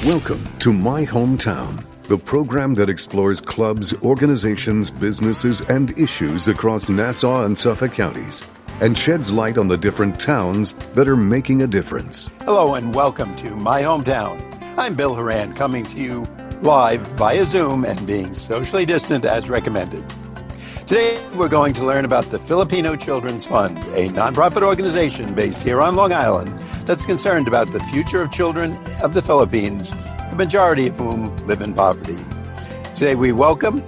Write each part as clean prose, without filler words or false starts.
Welcome to My Hometown, the program that explores clubs, organizations, businesses, and issues across Nassau and Suffolk counties and sheds light on the different towns that are making a difference. Hello and welcome to My Hometown. I'm Bill Horan, coming to you live via Zoom and being socially distant as recommended. Today we're going to learn about the Filipino Children's Fund, a nonprofit organization based here on Long Island that's concerned about the future of children of the Philippines, the majority of whom live in poverty. Today we welcome,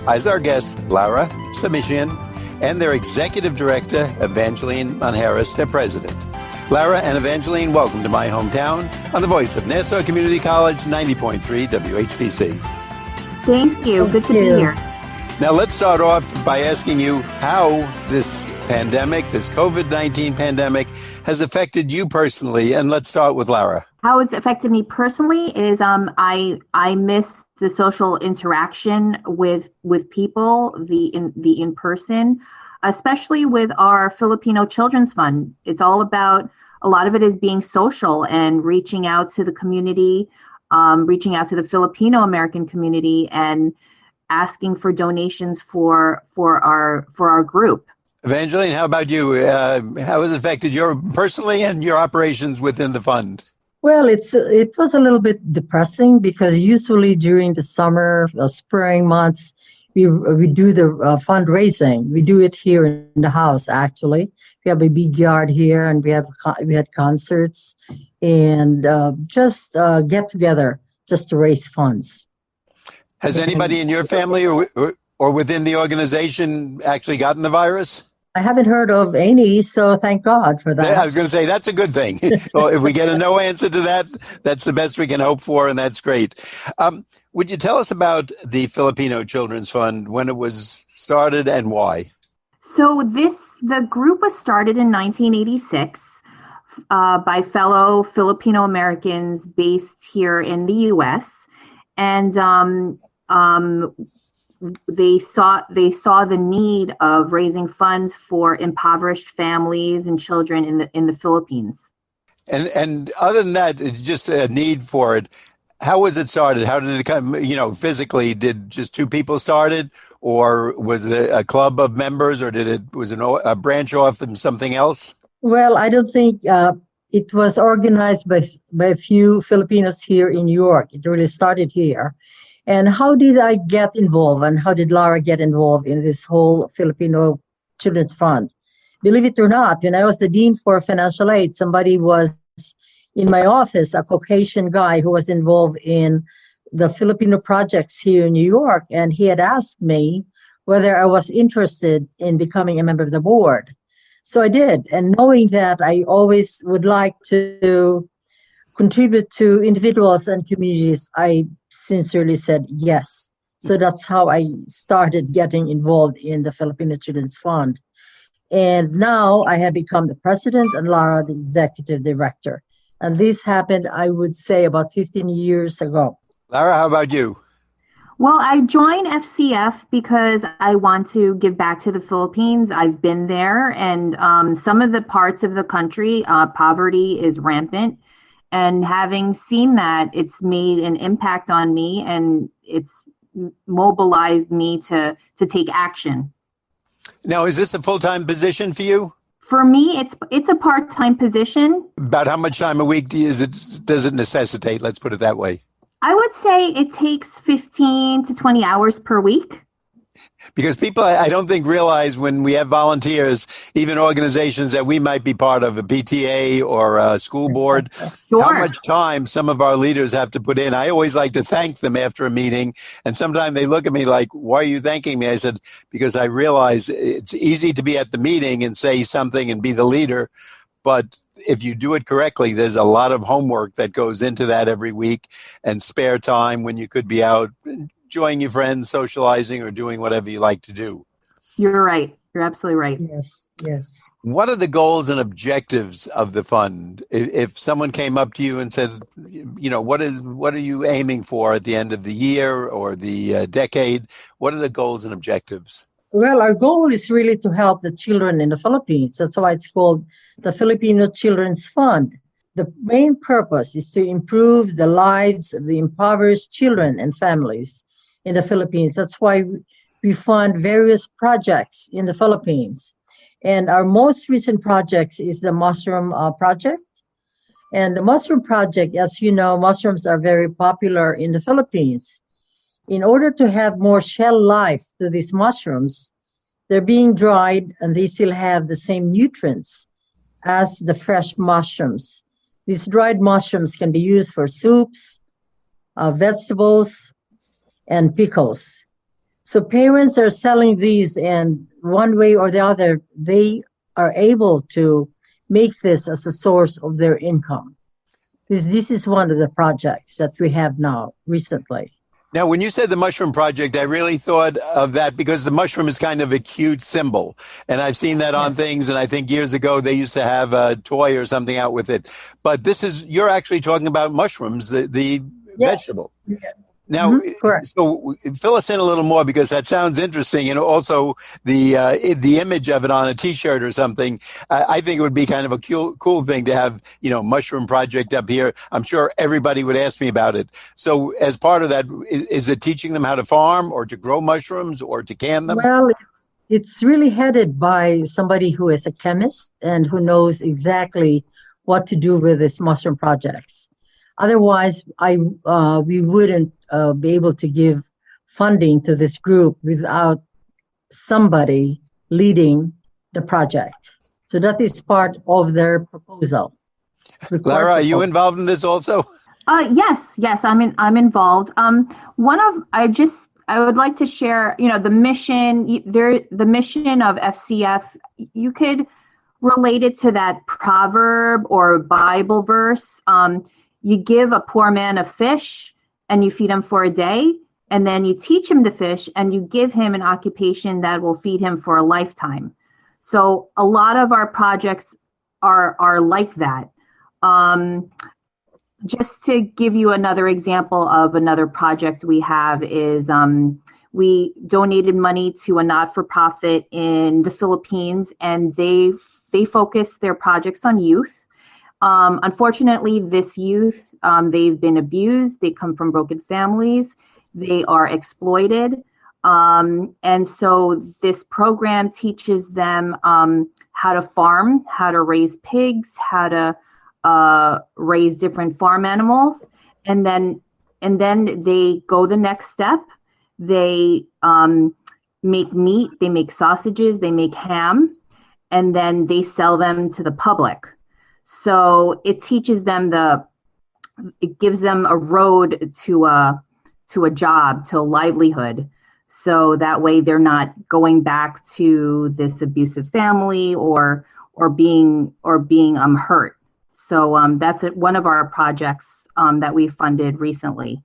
as our guest, Lara Ciamician, and their Executive Director, Evangeline Manjares, their President. Lara and Evangeline, welcome to My Hometown on the voice of Nassau Community College, 90.3 WHPC. Thank you. Good to be here. Now, let's start off by asking you how this pandemic, this COVID-19 pandemic, has affected you personally. And let's start with Lara. How it's affected me personally is I miss the social interaction with people, the in person, especially with our Filipino Children's Fund. It's all about, a lot of it is being social and reaching out to the community, reaching out to the Filipino American community and asking for donations for our group. Evangeline, how about you? How has it affected your personally and your operations within the fund? Well, it was a little bit depressing because usually during the summer, spring months, we do the fundraising. We do it here in the house. Actually, we have a big yard here, and we had concerts and just get together just to raise funds. Has anybody in your family or within the organization actually gotten the virus? I haven't heard of any, so thank God for that. I was going to say, that's a good thing. Well, if we get a no answer to that, that's the best we can hope for, and that's great. Would you tell us about the Filipino Children's Fund, when it was started and why? So the group was started in 1986 by fellow Filipino Americans based here in the U.S., and they saw the need of raising funds for impoverished families and children in the Philippines. And other than that, just a need for it. How was it started? How did it come? Physically, did just two people start it, or was it a club of members, or was it a branch off from something else? Well, I don't think it was organized by a few Filipinos here in New York. It really started here. And how did I get involved, and how did Lara get involved in this whole Filipino Children's Fund? Believe it or not, when I was the Dean for Financial Aid, somebody was in my office, a Caucasian guy who was involved in the Filipino projects here in New York, and he had asked me whether I was interested in becoming a member of the board. So I did, and knowing that I always would like to contribute to individuals and communities, I sincerely said yes. So that's how I started getting involved in the Filipino Children's Fund. And now I have become the president and Lara the executive director. And this happened, I would say, about 15 years ago. Lara, how about you? Well, I joined FCF because I want to give back to the Philippines. I've been there, and some of the parts of the country, poverty is rampant. And having seen that, it's made an impact on me, and it's mobilized me to take action. Now, is this a full-time position for you? For me, it's a part-time position. About how much time a week does it necessitate? Let's put it that way. I would say it takes 15 to 20 hours per week. Because people, I don't think, realize when we have volunteers, even organizations that we might be part of, a PTA or a school board, Sure. How much time some of our leaders have to put in. I always like to thank them after a meeting. And sometimes they look at me like, why are you thanking me? I said, because I realize it's easy to be at the meeting and say something and be the leader. But if you do it correctly, there's a lot of homework that goes into that every week, and spare time when you could be out enjoying your friends, socializing, or doing whatever you like to do. You're right. You're absolutely right. Yes. What are the goals and objectives of the fund? If someone came up to you and said, what are you aiming for at the end of the year or the decade? What are the goals and objectives? Well, our goal is really to help the children in the Philippines. That's why it's called the Filipino Children's Fund. the main purpose is to improve the lives of the impoverished children and families in the Philippines. That's why we fund various projects in the Philippines. And our most recent project is the mushroom project. And the mushroom project, as you know, mushrooms are very popular in the Philippines. In order to have more shell life to these mushrooms, they're being dried and they still have the same nutrients as the fresh mushrooms. These dried mushrooms can be used for soups, vegetables, and pickles. So parents are selling these, and one way or the other, they are able to make this as a source of their income. This is one of the projects that we have now recently. Now, when you said the mushroom project, I really thought of that because the mushroom is kind of a cute symbol. And I've seen that on things. And I think years ago, they used to have a toy or something out with it. But you're actually talking about mushrooms, the vegetable. Yeah. Now, so fill us in a little more because that sounds interesting, and also the image of it on a T-shirt or something. I think it would be kind of a cool thing to have, mushroom project up here. I'm sure everybody would ask me about it. So, as part of that, is it teaching them how to farm or to grow mushrooms or to can them? Well, it's really headed by somebody who is a chemist and who knows exactly what to do with these mushroom projects. Otherwise, we wouldn't be able to give funding to this group without somebody leading the project. So that is part of their proposal. Lara, are you involved in this also? Yes, I'm involved. I would like to share, the mission. The mission of FCF. You could relate it to that proverb or Bible verse. You give a poor man a fish and you feed him for a day, and then you teach him to fish and you give him an occupation that will feed him for a lifetime. So a lot of our projects are like that. Just to give you another example of another project we have is we donated money to a not-for-profit in the Philippines, and they focus their projects on youth. Unfortunately, this youth, they've been abused. They come from broken families. They are exploited. And so this program teaches them how to farm, how to raise pigs, how to raise different farm animals. And then they go the next step. They make meat, they make sausages, they make ham, and then they sell them to the public. So it teaches them it gives them a road to a job, to a livelihood. So that way they're not going back to this abusive family or being hurt. So that's one of our projects that we funded recently.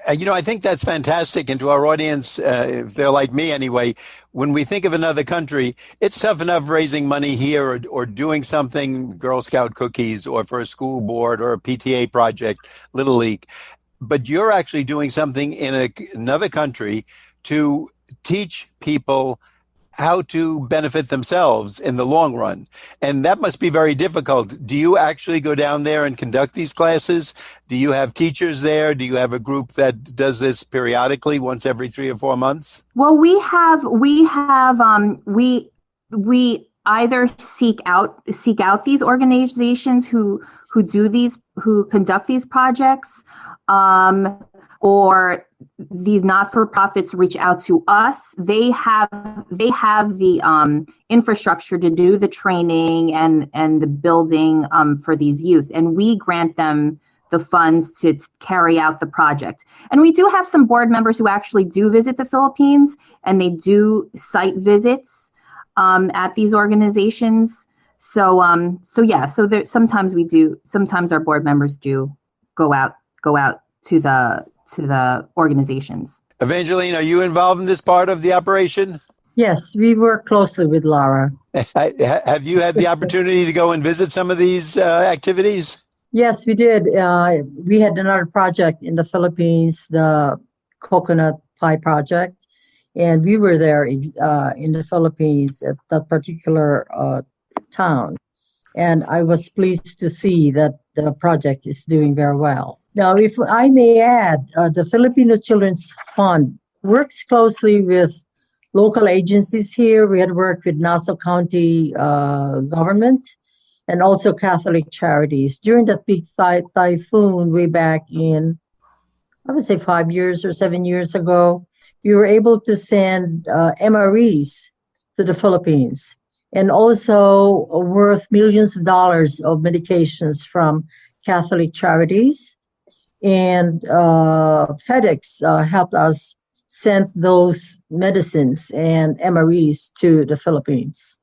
I think that's fantastic. And to our audience, if they're like me anyway, when we think of another country, it's tough enough raising money here or doing something, Girl Scout cookies, or for a school board or a PTA project, Little League. But you're actually doing something in another country to teach people how to benefit themselves in the long run. And that must be very difficult. Do you actually go down there and conduct these classes? Do you have teachers there? Do you have a group that does this periodically, once every 3 or 4 months? Well, we either seek out these organizations who conduct these projects, or these not-for-profits reach out to us. They have the infrastructure to do the training and the building for these youth, and we grant them the funds to carry out the project. And we do have some board members who actually do visit the Philippines, and they do site visits at these organizations. So there, sometimes our board members do go out to the organizations. Evangeline, are you involved in this part of the operation? Yes, we work closely with Lara. Have you had the opportunity to go and visit some of these activities? Yes, we did. We had another project in the Philippines, the coconut pie project, and we were there in the Philippines at that particular town. And I was pleased to see that the project is doing very well. Now, if I may add, the Filipino Children's Fund works closely with local agencies here. We had worked with Nassau County government and also Catholic charities. During that big typhoon way back in, I would say 5 years or 7 years ago, we were able to send MREs to the Philippines, and also worth millions of dollars of medications from Catholic charities. And FedEx helped us send those medicines and MREs to the Philippines.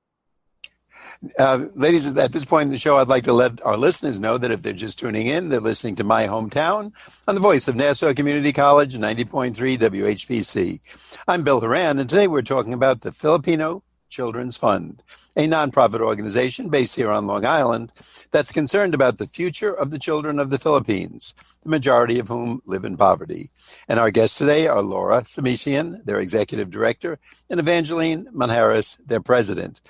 Ladies, at this point in the show, I'd like to let our listeners know that if they're just tuning in, they're listening to My Hometown on the voice of Nassau Community College, 90.3 WHPC. I'm Bill Horan, and today we're talking about the Filipino Children's Fund, a nonprofit organization based here on Long Island that's concerned about the future of the children of the Philippines, the majority of whom live in poverty. And our guests today are Lara Ciamician, their executive director, and Evangeline Manjares, their president.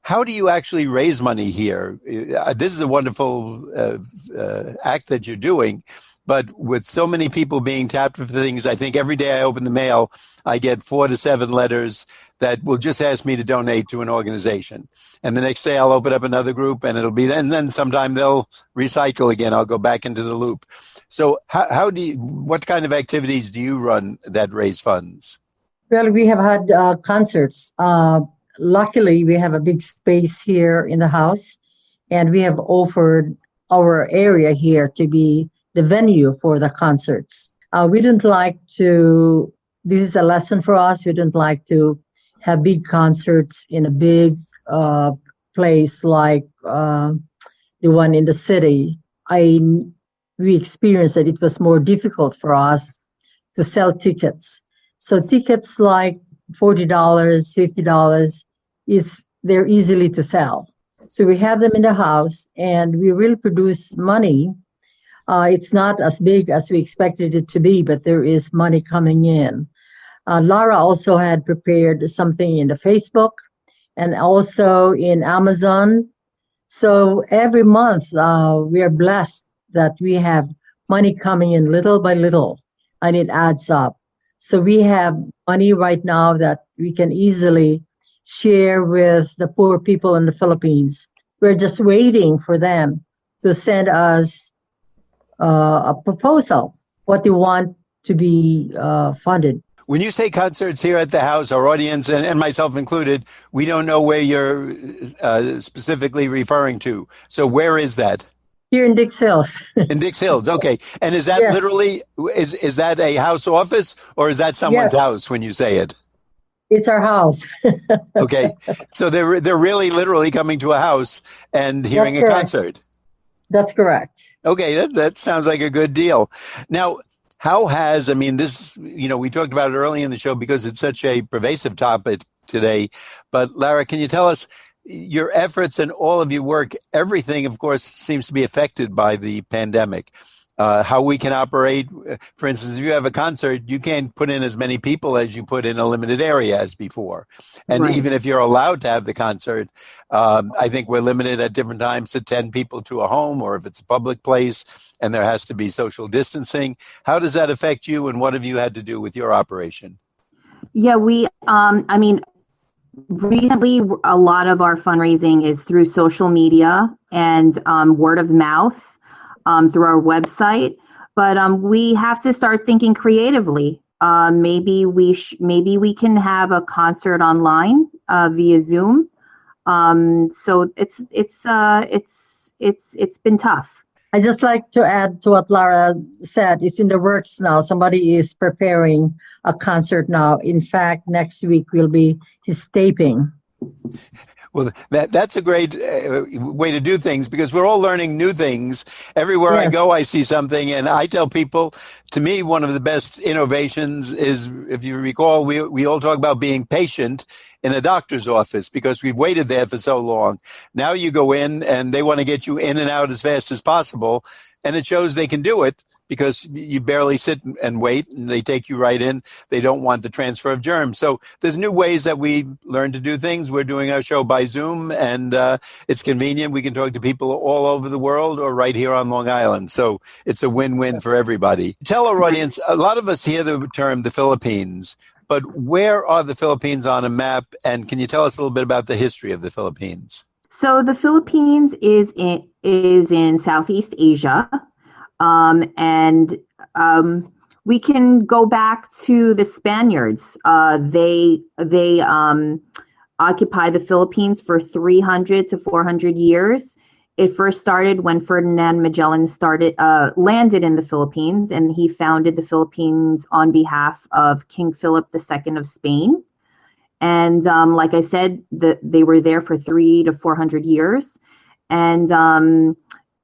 How do you actually raise money here? This is a wonderful act that you're doing, but with so many people being tapped for things, I think every day I open the mail, I get 4 to 7 letters that will just ask me to donate to an organization. And the next day I'll open up another group and and then sometime they'll recycle again. I'll go back into the loop. So what kind of activities do you run that raise funds? Well, we have had concerts. Luckily, we have a big space here in the house, and we have offered our area here to be the venue for the concerts. We don't like to, this is a lesson for us, we don't like to have big concerts in a big place like the one in the city. We experienced that it was more difficult for us to sell tickets. So tickets like $40, $50, they're easily to sell. So we have them in the house and we really produce money. It's not as big as we expected it to be, but there is money coming in. Lara also had prepared something in the Facebook and also in Amazon. So every month we are blessed that we have money coming in little by little, and it adds up. So we have money right now that we can easily share with the poor people in the Philippines. We're just waiting for them to send us a proposal, what they want to be funded. When you say concerts here at the house, our audience, and myself included, we don't know where you're specifically referring to. So where is that? Here in Dix Hills. In Dix Hills, okay. And is that literally, is that a house office or is that someone's house when you say it? It's our house. Okay. So they're really literally coming to a house and hearing a concert. That's correct. Okay. That sounds like a good deal. Now, this, we talked about it early in the show because it's such a pervasive topic today, but Lara, can you tell us your efforts and all of your work, everything, of course, seems to be affected by the pandemic. How we can operate. For instance, if you have a concert, you can't put in as many people as you put in a limited area as before. And even if you're allowed to have the concert, I think we're limited at different times to 10 people to a home, or if it's a public place and there has to be social distancing. How does that affect you, and what have you had to do with your operation? Yeah, recently, a lot of our fundraising is through social media and word of mouth. Through our website, but we have to start thinking creatively. Maybe we can have a concert online via Zoom. So it's been tough. I just like to add to what Lara said. It's in the works now. Somebody is preparing a concert now. In fact, next week will be his taping. Well, that's a great way to do things, because we're all learning new things. Everywhere I go, I see something. And I tell people, to me, one of the best innovations is, if you recall, we all talk about being patient in a doctor's office because we've waited there for so long. Now you go in and they want to get you in and out as fast as possible. And it shows they can do it because you barely sit and wait, and they take you right in. They don't want the transfer of germs. So there's new ways that we learn to do things. We're doing our show by Zoom, and it's convenient. We can talk to people all over the world or right here on Long Island. So it's a win-win for everybody. Tell our audience, a lot of us hear the term the Philippines, but where are the Philippines on a map? And can you tell us a little bit about the history of the Philippines? So the Philippines is in Southeast Asia, and we can go back to the Spaniards. They occupied the Philippines for 300 to 400 years. It first started when Ferdinand Magellan landed in the Philippines, and he founded the Philippines on behalf of King Philip II of Spain. And like I said, they were there for 300 to 400 years. And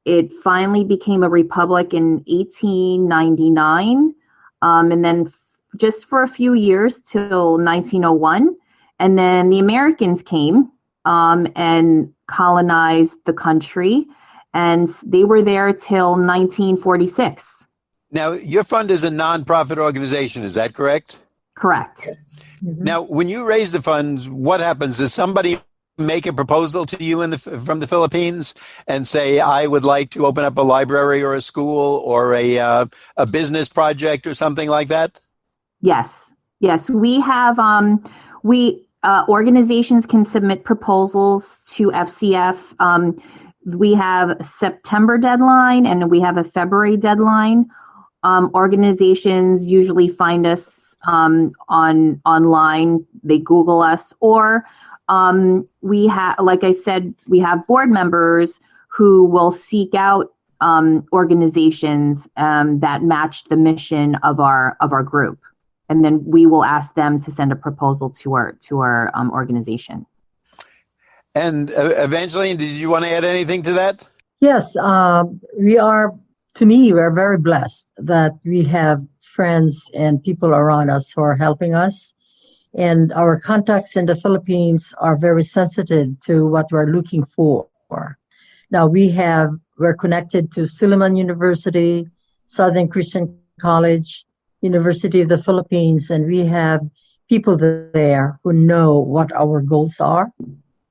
it finally became a republic in 1899. And then just for a few years till 1901. And then the Americans came and colonized the country. And they were there till 1946. Now, your fund is a nonprofit organization. Is that correct? Correct. Yes. Mm-hmm. Now, when you raise the funds, what happens? Does somebody make a proposal to you from the Philippines and say, I would like to open up a library or a school or a business project or something like that? Yes. We have, organizations can submit proposals to FCF. We have a September deadline and we have a February deadline. Organizations usually find us online. They Google us, or we have, like I said, we have board members who will seek out organizations that match the mission of our group, and then we will ask them to send a proposal to our organization. And Evangeline, did you want to add anything to that? Yes, we are very blessed that we have friends and people around us who are helping us. And our contacts in the Philippines are very sensitive to what we're looking for. Now we're connected to Silliman University, Southern Christian College, University of the Philippines, and we have people there who know what our goals are.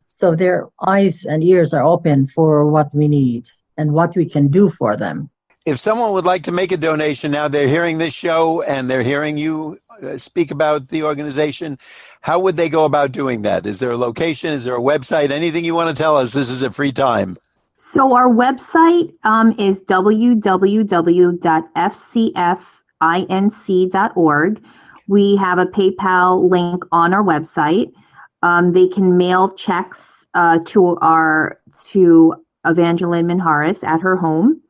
So their eyes and ears are open for what we need and what we can do for them. If someone would like to make a donation now, they're hearing this show and they're hearing you speak about the organization, how would they go about doing that? Is there a location? Is there a website? Anything you want to tell us? This is a free time. So our website is www.fcfinc.org. We have a PayPal link on our website. They can mail checks to Evangeline Manjares at her home.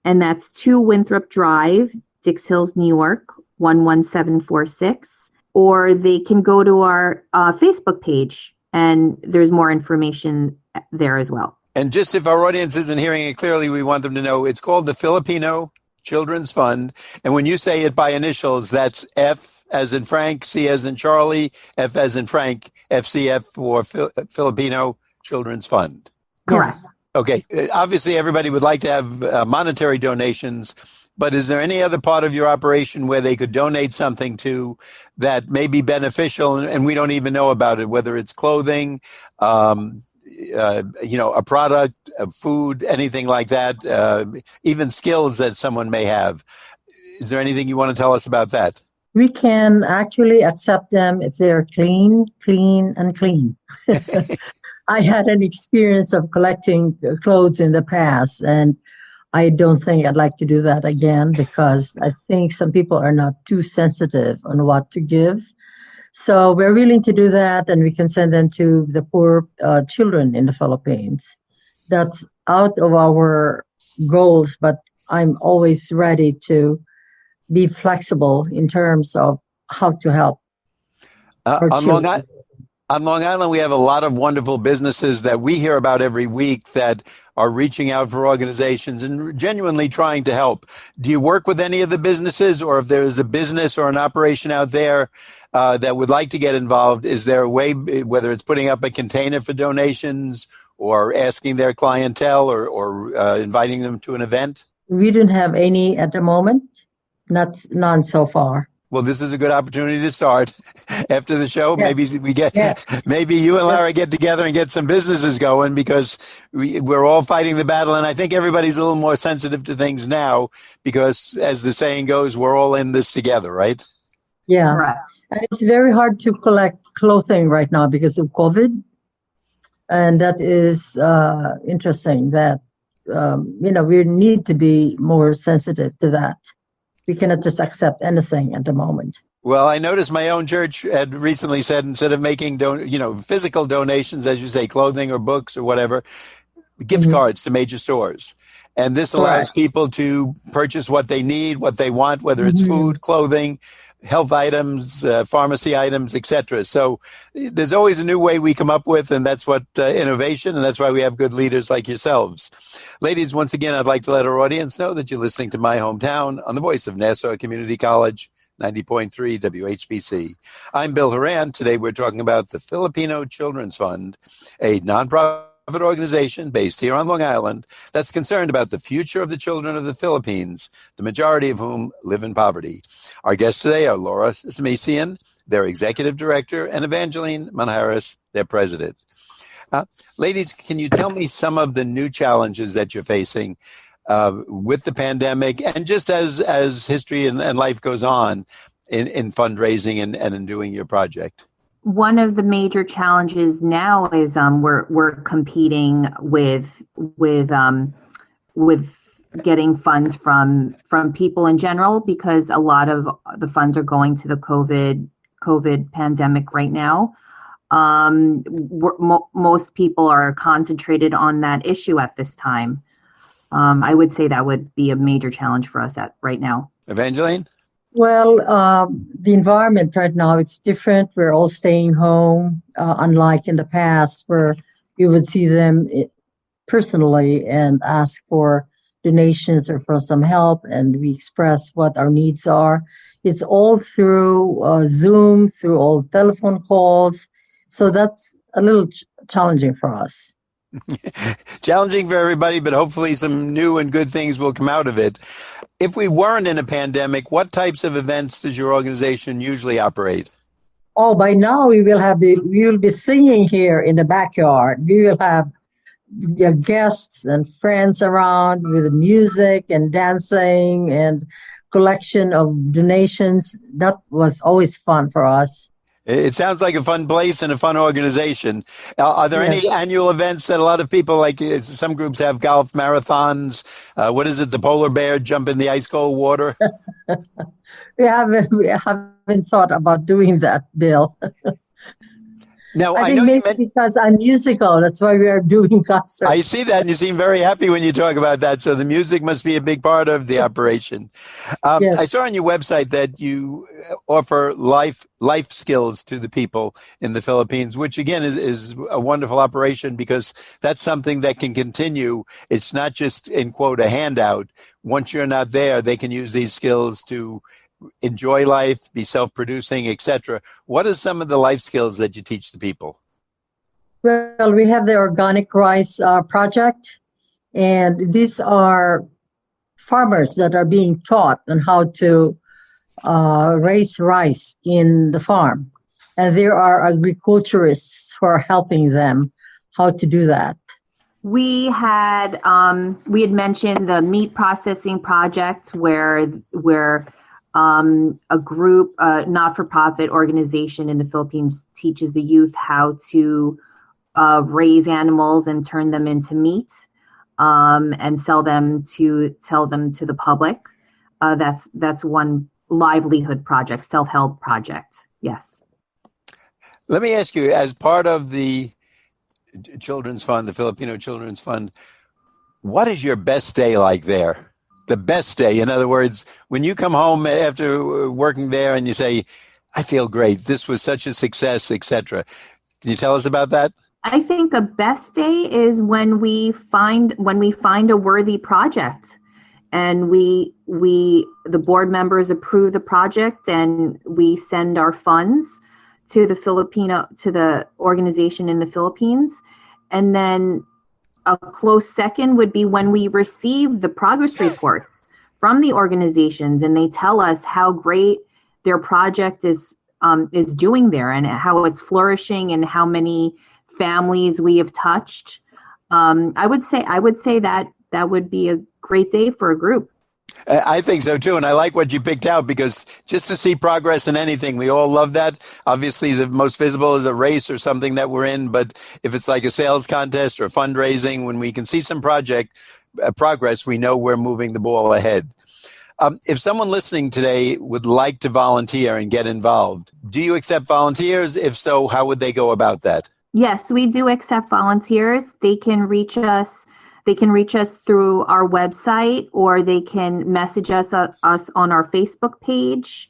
And that's 2 Winthrop Drive, Dix Hills, New York, 11746. Or they can go to our Facebook page, and there's more information there as well. And just if our audience isn't hearing it clearly, we want them to know it's called the Filipino Children's Fund. And when you say it by initials, that's F as in Frank, C as in Charlie, F as in Frank, FCF for Filipino Children's Fund. Correct. Yes. Okay. Obviously, everybody would like to have monetary donations, but is there any other part of your operation where they could donate something to that may be beneficial and we don't even know about it, whether it's clothing, a product, food, anything like that, even skills that someone may have? Is there anything you want to tell us about that? We can actually accept them if they're clean, and clean. I had an experience of collecting clothes in the past, and I don't think I'd like to do that again because I think some people are not too sensitive on what to give. So we're willing to do that, and we can send them to the poor children in the Philippines. That's out of our goals, but I'm always ready to be flexible in terms of how to help. On Long Island, we have a lot of wonderful businesses that we hear about every week that are reaching out for organizations and genuinely trying to help. Do you work with any of the businesses, or if there's a business or an operation out there that would like to get involved, is there a way, whether it's putting up a container for donations or asking their clientele or inviting them to an event? We don't have any at the moment. None so far. Well, this is a good opportunity to start. After the show, Yes. maybe you and Lara get together and get some businesses going, because we're all fighting the battle. And I think everybody's a little more sensitive to things now because, as the saying goes, we're all in this together, right? Yeah. Correct. And it's very hard to collect clothing right now because of COVID. And that is interesting that, we need to be more sensitive to that. We cannot just accept anything at the moment. Well, I noticed my own church had recently said, instead of making physical donations, as you say, clothing or books or whatever, gift cards to major stores. And this allows people to purchase what they need, what they want, whether it's food, clothing, health items, pharmacy items, etc. So there's always a new way we come up with, and that's what innovation, and that's why we have good leaders like yourselves. Ladies, once again, I'd like to let our audience know that you're listening to My Hometown on the voice of Nassau Community College, 90.3 WHPC. I'm Bill Horan. Today we're talking about the Filipino Children's Fund, a nonprofit organization based here on Long Island that's concerned about the future of the children of the Philippines, the majority of whom live in poverty. Our guests today are Lara Ciamician, their executive director, and Evangeline Manjares, their president. Ladies, can you tell me some of the new challenges that you're facing with the pandemic, and just as history and life goes on in fundraising and in doing your project? One of the major challenges now is we're competing with getting funds from people in general, because a lot of the funds are going to the COVID pandemic right now. Most people are concentrated on that issue at this time. I would say that would be a major challenge for us right now. Evangeline? Well, the environment right now, it's different. We're all staying home, unlike in the past where you would see them personally and ask for donations or for some help, and we express what our needs are. It's all through Zoom, through all telephone calls. So that's a little challenging for us. Challenging for everybody, but hopefully some new and good things will come out of it. If we weren't in a pandemic, what types of events does your organization usually operate? Oh, by now we will be singing here in the backyard. We will have guests and friends around with music and dancing and collection of donations. That was always fun for us. It sounds like a fun place and a fun organization. Are there any annual events that a lot of people, like some groups have golf marathons? What is it? The polar bear jump in the ice cold water? We haven't thought about doing that, Bill. Now, I think maybe because I'm musical, that's why we are doing concerts. I see that, and you seem very happy when you talk about that. So the music must be a big part of the operation. Yes. I saw on your website that you offer life skills to the people in the Philippines, which again is a wonderful operation, because that's something that can continue. It's not just, in quote, a handout. Once you're not there, they can use these skills to enjoy life, be self-producing, etc. What are some of the life skills that you teach the people? Well, we have the organic rice project, and these are farmers that are being taught on how to raise rice in the farm. And there are agriculturists who are helping them how to do that. We had mentioned the meat processing project where a group, not-for-profit organization in the Philippines teaches the youth how to raise animals and turn them into meat, and sell them to the public. That's one livelihood project, self-help project. Yes. Let me ask you, as part of the Children's Fund, the Filipino Children's Fund, what is your best day like there? The best day, in other words, when you come home after working there and you say, I feel great, this was such a success, etc. Can you tell us about that? I think a best day is when we find a worthy project, and the board members approve the project, and we send our funds to the organization in the Philippines, and then a close second would be when we receive the progress reports from the organizations and they tell us how great their project is doing there and how it's flourishing and how many families we have touched. I would say that would be a great day for a group. I think so too. And I like what you picked out, because just to see progress in anything, we all love that. Obviously, the most visible is a race or something that we're in. But if it's like a sales contest or fundraising, when we can see some progress, we know we're moving the ball ahead. If someone listening today would like to volunteer and get involved, do you accept volunteers? If so, how would they go about that? Yes, we do accept volunteers. They can reach us. They can reach us through our website, or they can message us on our Facebook page,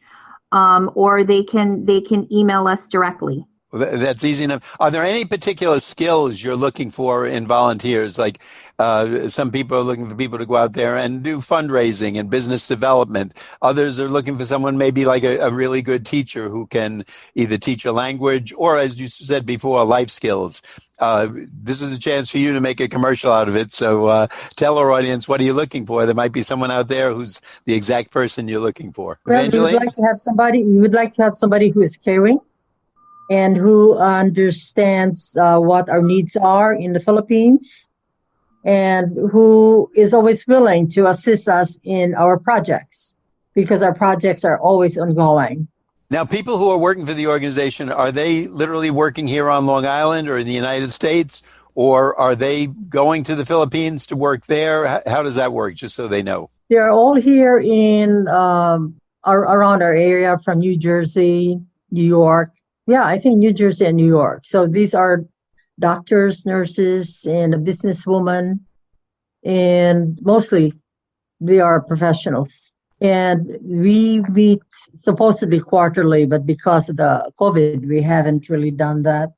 or they can email us directly. Well, that's easy enough. Are there any particular skills you're looking for in volunteers? Like some people are looking for people to go out there and do fundraising and business development. Others are looking for someone maybe like a really good teacher who can either teach a language or, as you said before, life skills. This is a chance for you to make a commercial out of it. So tell our audience, what are you looking for? There might be someone out there who's the exact person you're looking for. Well, we would like to have somebody who is caring and who understands what our needs are in the Philippines, and who is always willing to assist us in our projects, because our projects are always ongoing. Now, people who are working for the organization, are they literally working here on Long Island or in the United States, or are they going to the Philippines to work there? How does that work, just so they know? They're all here in around our area, from New Jersey, New York. Yeah, I think New Jersey and New York. So these are doctors, nurses, and a businesswoman, and mostly they are professionals. And we meet supposedly quarterly, but because of the COVID, we haven't really done that.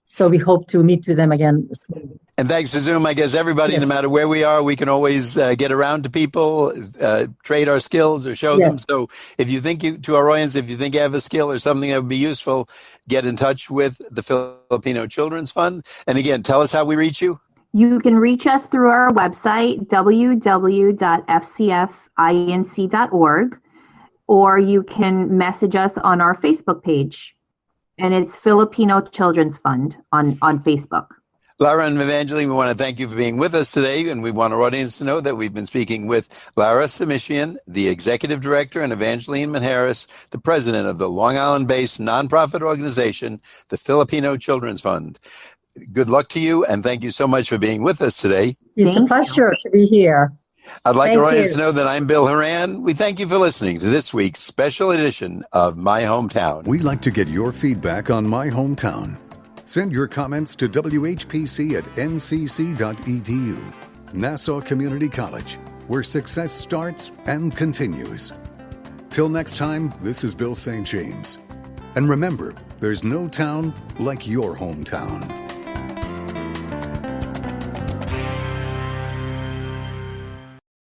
So we hope to meet with them again soon. And thanks to Zoom, I guess everybody, yes, no matter where we are, we can always get around to people, trade our skills or show, yes, them. So if you think to our audience, if you think you have a skill or something that would be useful, get in touch with the Filipino Children's Fund. And again, tell us how we reach you. You can reach us through our website, www.fcfinc.org, or you can message us on our Facebook page. And it's Filipino Children's Fund on Facebook. Lara and Evangeline, we want to thank you for being with us today, and we want our audience to know that we've been speaking with Lara Ciamician, the Executive Director, and Evangeline Manjares, the President of the Long Island-based nonprofit organization, the Filipino Children's Fund. Good luck to you, and thank you so much for being with us today. It's a pleasure to be here. I'd like our audience to know that I'm Bill Horan. We thank you for listening to this week's special edition of My Hometown. We'd like to get your feedback on My Hometown. Send your comments to WHPC@ncc.edu. Nassau Community College, where success starts and continues. Till next time, this is Bill St. James. And remember, there's no town like your hometown.